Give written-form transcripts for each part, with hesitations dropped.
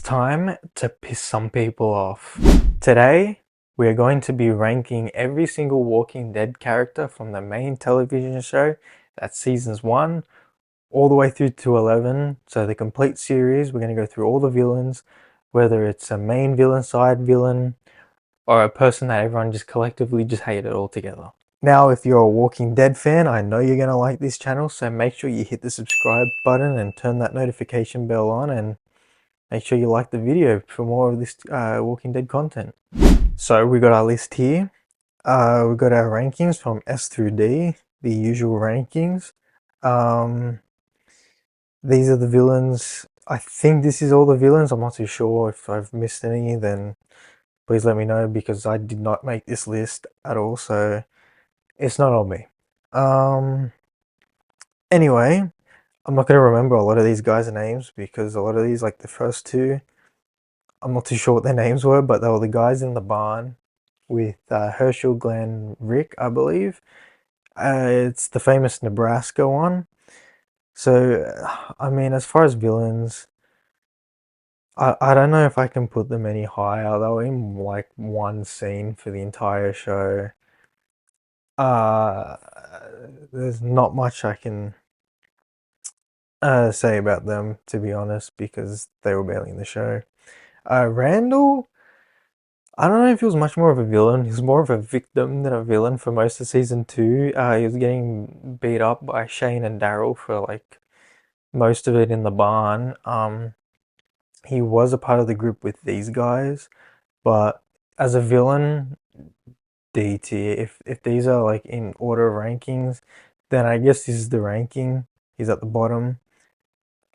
time to piss some people off. Today, we are going to be ranking every single Walking Dead character from the main television show, that's seasons 1, all the way through to 11. So the complete series, we're going to go through all the villains, whether it's a main villain, side villain, or a person that everyone just collectively just hated altogether. Now, if you're a Walking Dead fan, I know you're going to like this channel, so make sure you hit the subscribe button and turn that notification bell on, and make sure you like the video for more of this Walking Dead content. So we got our list here. We got our rankings from S through D, the usual rankings. These are the villains. I think this is all the villains. I'm not too sure. If I've missed any, then please let me know, because I did not make this list at all, so it's not on me. Anyway, I'm not going to remember a lot of these guys' names, because a lot of these, like the first two, I'm not too sure what their names were, but they were the guys in the barn with Herschel, Glenn, Rick, I believe. It's the famous Nebraska one. So, I mean, as far as villains, I don't know if I can put them any higher. They were in like one scene for the entire show. Uh, there's not much I can say about them, to be honest, because they were barely in the show. Randall, I don't know if he was much more of a villain. He was more of a victim than a villain for most of season 2. He was getting beat up by Shane and Daryl for like most of it in the barn. He was a part of the group with these guys, but as a villain, D tier. If these are like in order of rankings, then I guess this is the ranking. He's at the bottom.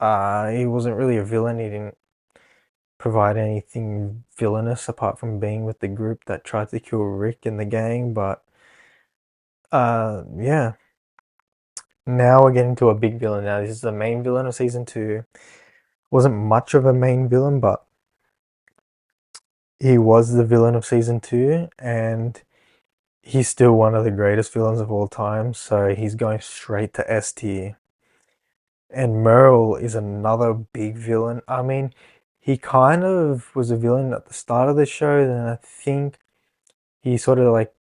He wasn't really a villain. He didn't provide anything villainous apart from being with the group that tried to kill Rick and the gang, but yeah. Now we're getting to a big villain. Now this is the main villain of season 2. Wasn't much of a main villain, but he was the villain of season 2, and he's still one of the greatest villains of all time, so he's going straight to S tier. And Merle is another big villain. I mean, he kind of was a villain at the start of the show, then I think he sort of like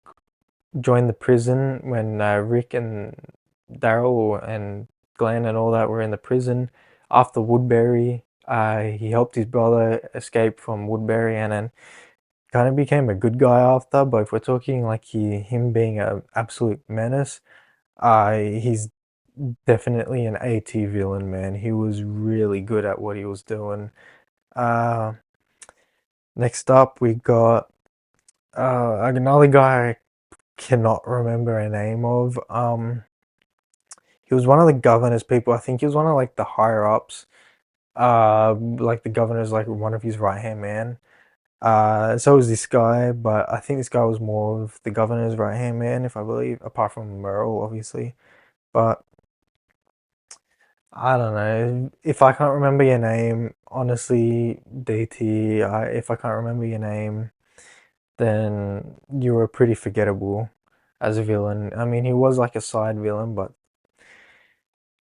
joined the prison when Rick and Daryl and Glenn and all that were in the prison after Woodbury. He helped his brother escape from Woodbury, and then kind of became a good guy after. But if we're talking like him being an absolute menace, he's definitely an AT villain, man. He was really good at what he was doing. Uh, Next up, we got another guy I cannot remember a name of. He was one of the governor's people. I think he was one of like the higher ups. Like the governor's like one of his right hand man. So was this guy, but I think this guy was more of the governor's right hand man, if I believe, apart from Merle, obviously. But I don't know. If I can't remember your name, honestly, DT, if I can't remember your name, then you were pretty forgettable as a villain. I mean, he was like a side villain, but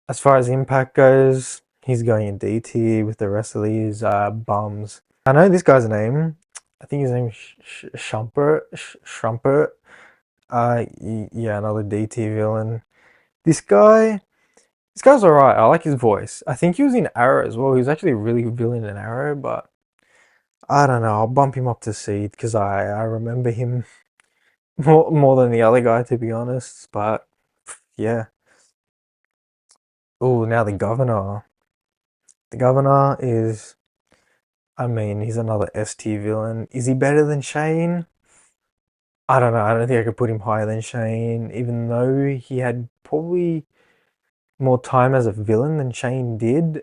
as far as impact goes, he's going in D tier with the rest of these bums. I know this guy's name. I think his name is Shumpert. Shumpert. Yeah, another D tier villain. This guy. This guy's alright. I like his voice. I think he was in Arrow as well. He was actually a really good villain in Arrow, but I don't know. I'll bump him up to Seed because I remember him more than the other guy, to be honest. But yeah. Oh, now the governor. The governor is, I mean, he's another S tier villain. Is he better than Shane? I don't know. I don't think I could put him higher than Shane, even though he had probably more time as a villain than Shane did.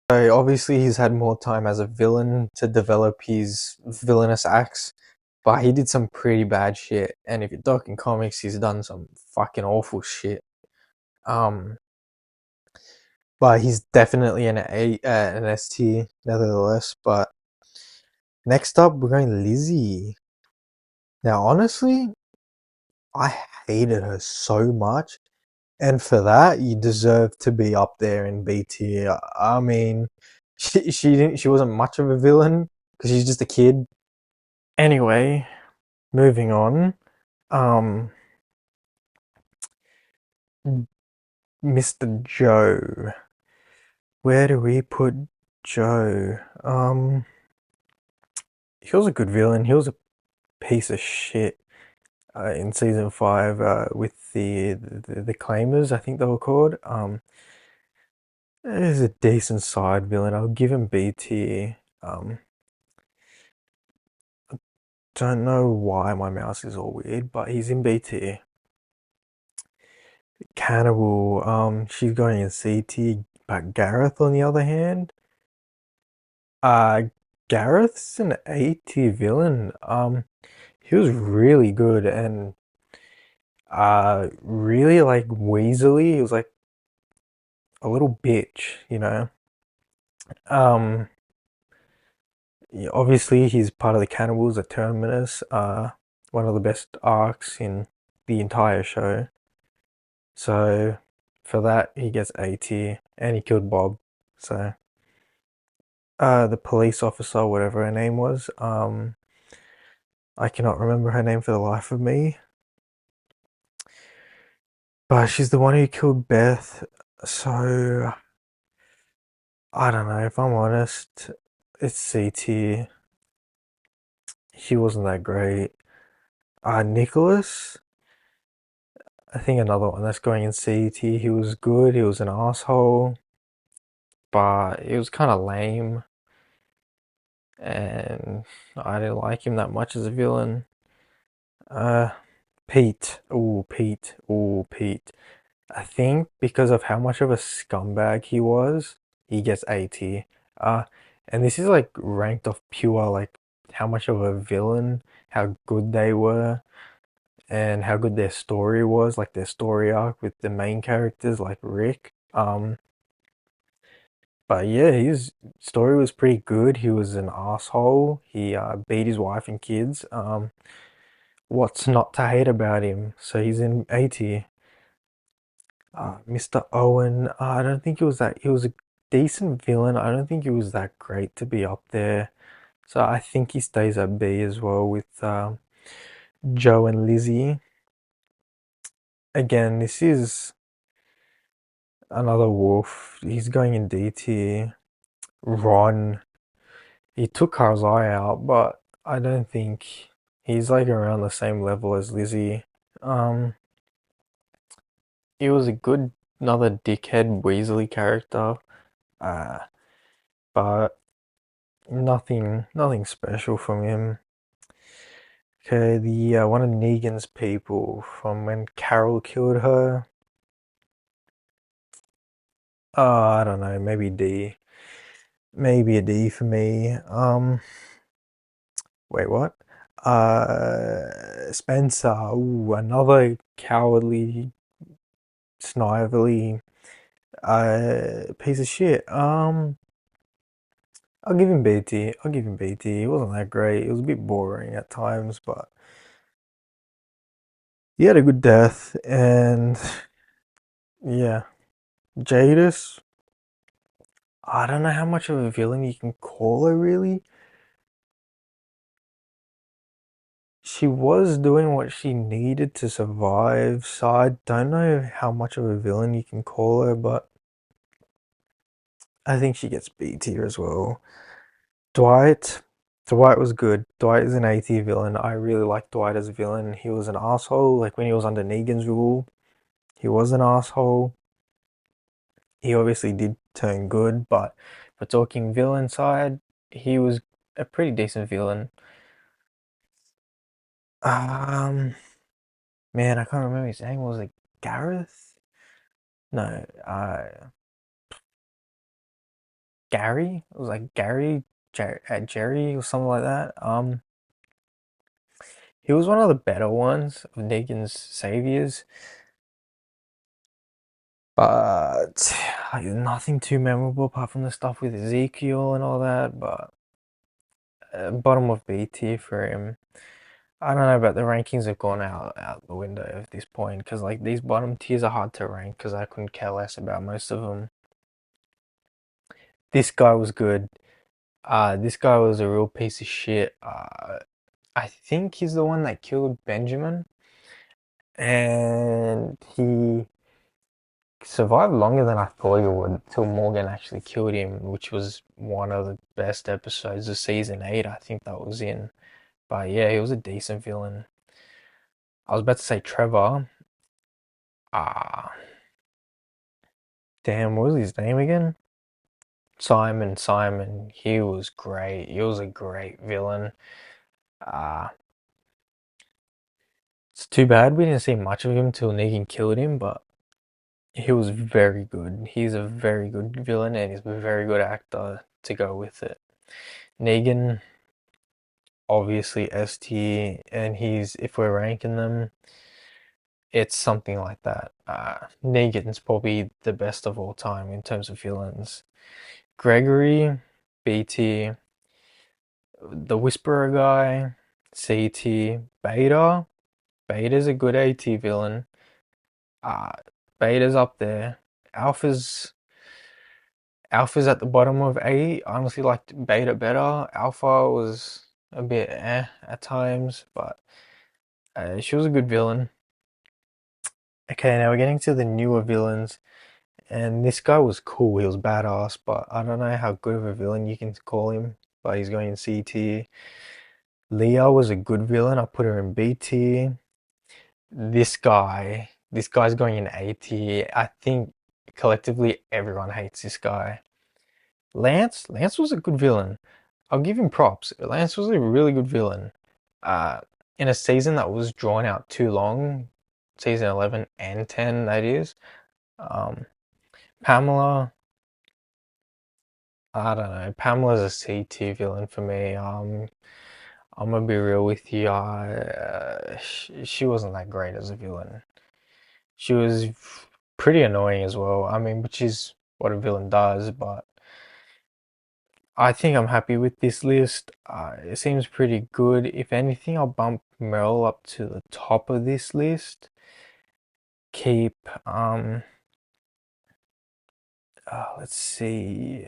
So obviously he's had more time as a villain to develop his villainous acts, but he did some pretty bad shit. And if you're talking comics, he's done some fucking awful shit. But he's definitely an S tier, nevertheless. But next up, we're going Lizzie. Now, honestly, I hated her so much, and for that, you deserve to be up there in B tier. I mean, She wasn't much of a villain because she's just a kid. Anyway, moving on. Um, Mr. Joe. Where do we put Joe? He was a good villain. He was a piece of shit in season five with the claimers. I think they were called. He's a decent side villain. I'll give him B tier. Don't know why my mouse is all weird, but he's in B tier. Cannibal. She's going in C tier. But Gareth, on the other hand, uh, Gareth's an A tier villain. He was really good and really like Weasley. He was like a little bitch, you know. Um, yeah, obviously he's part of the Cannibals at Terminus. One of the best arcs in the entire show. So for that he gets A tier, and he killed Bob. So the police officer, whatever her name was, I cannot remember her name for the life of me. But she's the one who killed Beth. So I don't know, if I'm honest, it's C tier. He wasn't that great. Nicholas, I think another one that's going in C tier. He was good. He was an asshole, but it was kind of lame, and I didn't like him that much as a villain. Uh, Pete. Oh, Pete. Oh, Pete. I think because of how much of a scumbag he was, he gets A tier. Uh, and this is like ranked off pure like how much of a villain, how good they were, and how good their story was, like their story arc with the main characters like Rick. But yeah, his story was pretty good. He was an asshole. He beat his wife and kids. What's not to hate about him? So he's in A tier. Mr. Owen, I don't think he was a decent villain. I don't think he was that great to be up there. So I think he stays at B as well with Joe and Lizzie. Again, this is another wolf. He's going in D tier. Ron, he took Carl's eye out, but I don't think he's like around the same level as Lizzie. Um, he was a good another dickhead Weasley character. Uh, but nothing special from him. Okay, the one of Negan's people from when Carol killed her. I don't know, maybe D. Maybe a D for me. Wait, what? Spencer. Ooh, another cowardly, snively, piece of shit. I'll give him BT. I'll give him BT. It wasn't that great. It was a bit boring at times, but he had a good death. And yeah, Jadis. I don't know how much of a villain you can call her, really. She was doing what she needed to survive, so I don't know how much of a villain you can call her, but I think she gets B tier as well. Dwight. Dwight was good. Dwight is an A tier villain. I really like Dwight as a villain. He was an asshole. Like when he was under Negan's rule, he was an asshole. He obviously did turn good, but for talking villain side, he was a pretty decent villain. Um, Man, I can't remember his name. Was it Gareth? No, Gary. It was like Gary, Jerry, or something like that. He was one of the better ones of Negan's saviors, but nothing too memorable apart from the stuff with Ezekiel and all that. But bottom of B tier for him. I don't know, but the rankings have gone out the window at this point because like these bottom tiers are hard to rank because I couldn't care less about most of them. this guy was good. This guy was a real piece of shit. I think he's the one that killed Benjamin, and he survived longer than I thought he would till Morgan actually killed him, which was one of the best episodes of season 8. I think that was in. But yeah, he was a decent villain. I was about to say Trevor. Ah, damn, what was his name again? Simon. Simon. He was great. He was a great villain. Ah, it's too bad we didn't see much of him till Negan killed him, but he was very good. He's a very good villain and he's a very good actor to go with it. Negan, obviously S tier, and he's, if we're ranking them, it's something like that. Negan's probably the best of all time in terms of villains. Gregory, B tier. The Whisperer guy, C tier. Beta, Beta's a good A tier villain. Uh, Beta's up there. Alpha's Alpha's at the bottom of A. I honestly liked Beta better. Alpha was a bit at times, but she was a good villain. Okay, now we're getting to the newer villains, and this guy was cool. He was badass, but I don't know how good of a villain you can call him. But he's going in C tier. Leah was a good villain. I put her in B tier. This guy's going in A tier. I think collectively everyone hates this guy. Lance was a good villain. I'll give him props. Lance was a really good villain. Uh, in a season that was drawn out too long, season 11 and 10, that is. Um, Pamela, I don't know. Pamela's a C tier villain for me. I'm gonna be real with you. She wasn't that great as a villain. She was pretty annoying as well. I mean, which is what a villain does, but I think I'm happy with this list. It seems pretty good. If anything, I'll bump Merle up to the top of this list. Keep, let's see,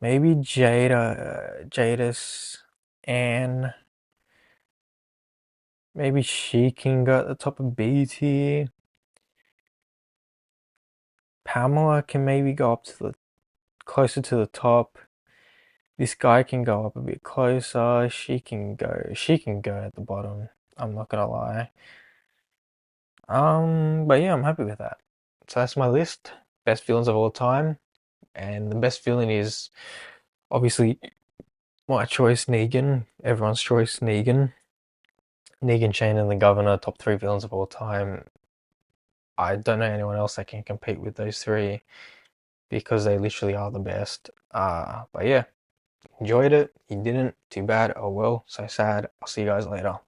maybe Jadis, and maybe she can go at the top of B tier. Pamela can maybe go up to the closer to the top. This guy can go up a bit closer. She can go at the bottom. I'm not gonna lie. But yeah, I'm happy with that. So that's my list. Best villains of all time. And the best villain is obviously my choice, Negan. Everyone's choice, Negan. Negan, Shane, and the Governor, top 3 villains of all time. I don't know anyone else that can compete with those 3 because they literally are the best. But yeah, enjoyed it. You didn't, too bad. Oh well, so sad. I'll see you guys later.